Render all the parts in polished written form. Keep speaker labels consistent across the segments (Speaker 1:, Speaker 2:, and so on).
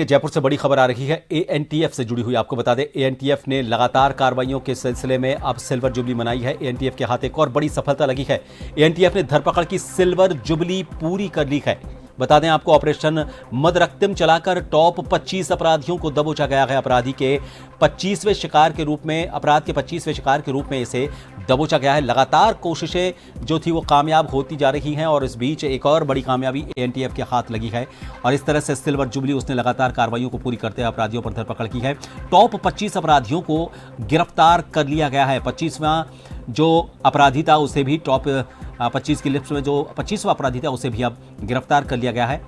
Speaker 1: जयपुर से बड़ी खबर आ रही है एएनटीएफ से जुड़ी हुई। आपको बता दें, एएनटीएफ ने लगातार कार्रवाइयों के सिलसिले में अब सिल्वर जुबली मनाई है। एएनटीएफ के हाथ एक और बड़ी सफलता लगी है। एएनटीएफ ने धरपकड़ की सिल्वर जुबली पूरी कर ली है। बता दें आपको, ऑपरेशन मदरक्तिम चलाकर टॉप 25 अपराधियों को दबोचा गया है। अपराध के 25वें शिकार के रूप में इसे दबोचा गया है। लगातार कोशिशें जो थी वो कामयाब होती जा रही हैं और इस बीच एक और बड़ी कामयाबी एएनटीएफ के हाथ लगी है और इस तरह से सिल्वर जुबली उसने लगातार कार्रवाइयों को पूरी करते हुए अपराधियों पर धरपकड़ की है। टॉप 25 अपराधियों को गिरफ्तार कर लिया गया है। 25वां जो अपराधी था उसे भी टॉप 25 की लिस्ट में जो 25वां अपराधी था उसे भी अब गिरफ्तार कर लिया गया है।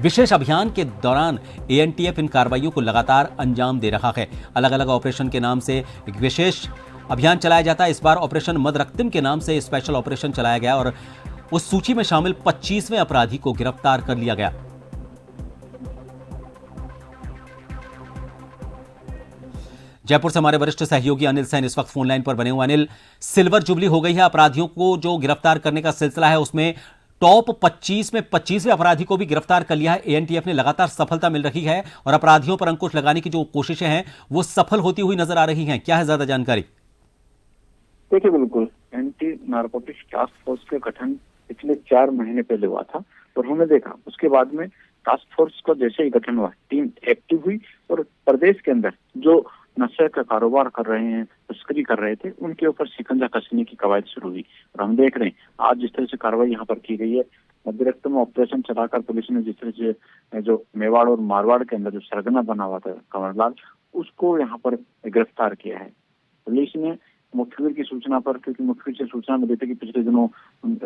Speaker 1: विशेष अभियान के दौरान एएनटीएफ इन कार्रवाइयों को लगातार अंजाम दे रहा है। अलग अलग ऑपरेशन के नाम से एक विशेष अभियान चलाया जाता है। इस बार ऑपरेशन मदरक्तिम के नाम से स्पेशल ऑपरेशन चलाया गया और उस सूची में शामिल 25वें अपराधी को गिरफ्तार कर लिया गया। जयपुर से हमारे वरिष्ठ सहयोगी अनिल सैन इस वक्त फोन लाइन पर बने हुए। अनिल, सिल्वर जुबली हो गई है। अपराधियों को जो गिरफ्तार करने का सिलसिला है उसमें टॉप 25 में 25वें अपराधी को भी गिरफ्तार कर लिया है। एएनटीएफ ने लगातार सफलता मिल रही है और अपराधियों पर अंकुश लगाने की जो कोशिशें हैं वो सफल होती हुई नजर आ रही हैं। क्या है ज्यादा जानकारी?
Speaker 2: देखिए, बिल्कुल एंटी नारकोटिक्स टास्क फोर्स का गठन पिछले 4 महीने पहले हुआ था और हमने देखा उसके बाद में टास्क फोर्स का जैसे ही गठन हुआ, टीम एक्टिव हुई और प्रदेश के अंदर जो नशे का कारोबार कर रहे हैं, तस्करी कर रहे थे, उनके ऊपर शिकंजा कसने की कवायद शुरू हुई। और हम देख रहे हैं आज जिस तरह से कार्रवाई यहाँ पर की गई है, मध्यरक्तम ऑपरेशन चलाकर पुलिस ने जिस तरह से जो मेवाड़ और मारवाड़ के अंदर जो सरगना बना हुआ था कंवरलाल, उसको यहाँ पर गिरफ्तार किया है। पुलिस ने मुखबिर की सूचना पर, क्योंकि मुखबिर से सूचना मिली थी कि पिछले दिनों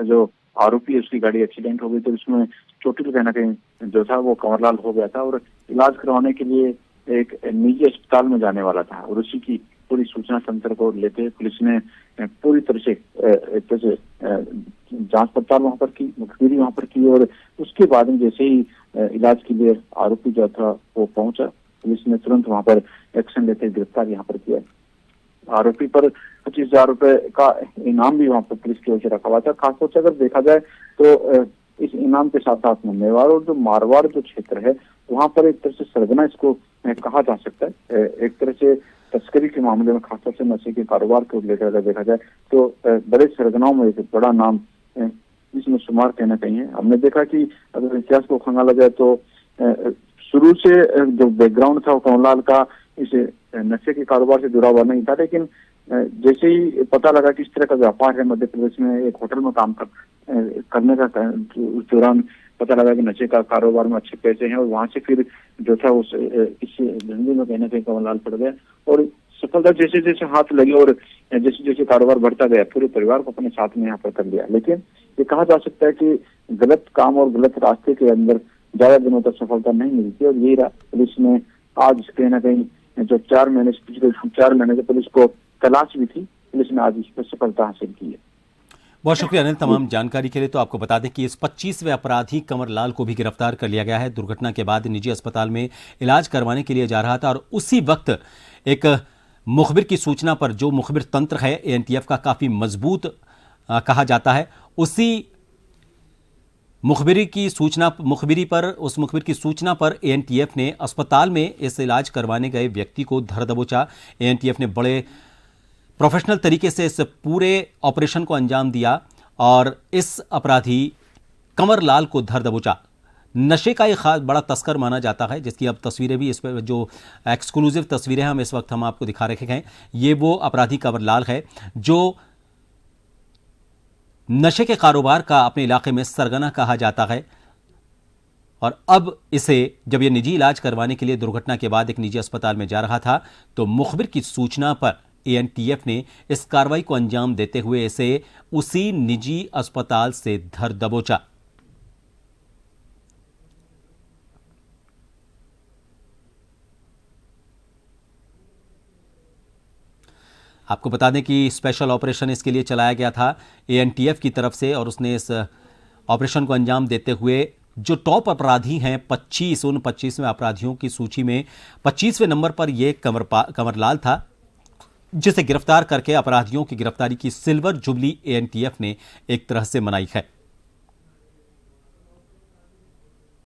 Speaker 2: जो आरोपी है उसकी गाड़ी एक्सीडेंट हो गई थी, उसमें चोटिल कहीं ना कहीं जो था वो कंवरलाल हो गया था और इलाज करवाने के लिए एक निजी अस्पताल में जाने वाला था और उसी की पूरी सूचना तंत्र को लेते पुलिस ने पूरी तरह से एक तरह से जांच पड़ताल वहां पर की, मुखबिरी वहां पर की और उसके बाद में जैसे ही इलाज के लिए आरोपी जो था वो पहुंचा, पुलिस ने तुरंत वहां पर एक्शन लेते गिरफ्तार यहाँ पर किया। आरोपी पर 25,000 रुपए का इनाम भी वहां पर पुलिस की ओर से रखा हुआ था। खासतौर से अगर देखा जाए तो इस इनाम के साथ साथ में मेवाड़ और जो मारवाड़ जो क्षेत्र है वहां पर एक तरह से सरगना इसको कहा जा सकता है। एक तरह से तस्करी के मामले में, खासतौर से नशे के कारोबार को लेकर अगर देखा जाए तो बड़े सरगनाओं में एक बड़ा नाम इसमें शुमार कहना कहीं है। हमने देखा कि अगर इतिहास को खंगाला जाए तो शुरू से जो बैकग्राउंड था वो कंवरलाल का इस नशे के कारोबार से जुड़ा हुआ नहीं था, लेकिन जैसे ही पता लगा कि इस तरह का व्यापार है मध्य प्रदेश में, एक होटल में काम करने का उस दौरान पता लगा कि नशे का कारोबार में अच्छे पैसे हैं और वहां से फिर जो था उस इस धंधे में कहीं ना कहीं कंवरलाल पड़ गया और सफलता जैसे जैसे हाथ लगी और जैसे जैसे कारोबार बढ़ता गया पूरे परिवार को अपने साथ में यहाँ पर कर लिया। लेकिन ये कहा जा सकता है कि गलत काम और गलत रास्ते के अंदर ज्यादा दिनों तक सफलता नहीं मिलती और यही पुलिस ने आज कहीं ना कहीं जो पिछले 4 महीने से पुलिस को तलाश भी थी, पुलिस ने आज इस पर सफलता हासिल की है।
Speaker 1: बहुत शुक्रिया अनिल तमाम जानकारी के लिए। तो आपको बता दें कि इस 25वें अपराधी कंवरलाल को भी गिरफ्तार कर लिया गया है। दुर्घटना के बाद निजी अस्पताल में इलाज करवाने के लिए जा रहा था और उसी वक्त एक मुखबिर की सूचना पर, जो मुखबिर तंत्र है एएनटीएफ का काफी मजबूत कहा जाता है, उसी मुखबिर की सूचना पर एएनटीएफ ने अस्पताल में इस इलाज करवाने गए व्यक्ति को धर दबोचा। एएनटीएफ ने बड़े प्रोफेशनल तरीके से इस पूरे ऑपरेशन को अंजाम दिया और इस अपराधी कंवरलाल को धर दबोचा। नशे का एक खास बड़ा तस्कर माना जाता है, जिसकी अब तस्वीरें भी इस पर जो एक्सक्लूसिव तस्वीरें हम इस वक्त हम आपको दिखा रहे हैं, ये वो अपराधी कंवरलाल है जो नशे के कारोबार का अपने इलाके में सरगना कहा जाता है। और अब इसे जब ये निजी इलाज करवाने के लिए दुर्घटना के बाद एक निजी अस्पताल में जा रहा था तो मुखबिर की सूचना पर एएनटीएफ ने इस कार्रवाई को अंजाम देते हुए इसे उसी निजी अस्पताल से धर दबोचा। आपको बता दें कि स्पेशल ऑपरेशन इसके लिए चलाया गया था एएनटीएफ की तरफ से और उसने इस ऑपरेशन को अंजाम देते हुए जो टॉप अपराधी हैं 25वें अपराधियों की सूची में 25वें नंबर पर यह कंवरलाल था, जिसे गिरफ्तार करके अपराधियों की गिरफ्तारी की सिल्वर जुबली एएनटीएफ ने एक तरह से मनाई है।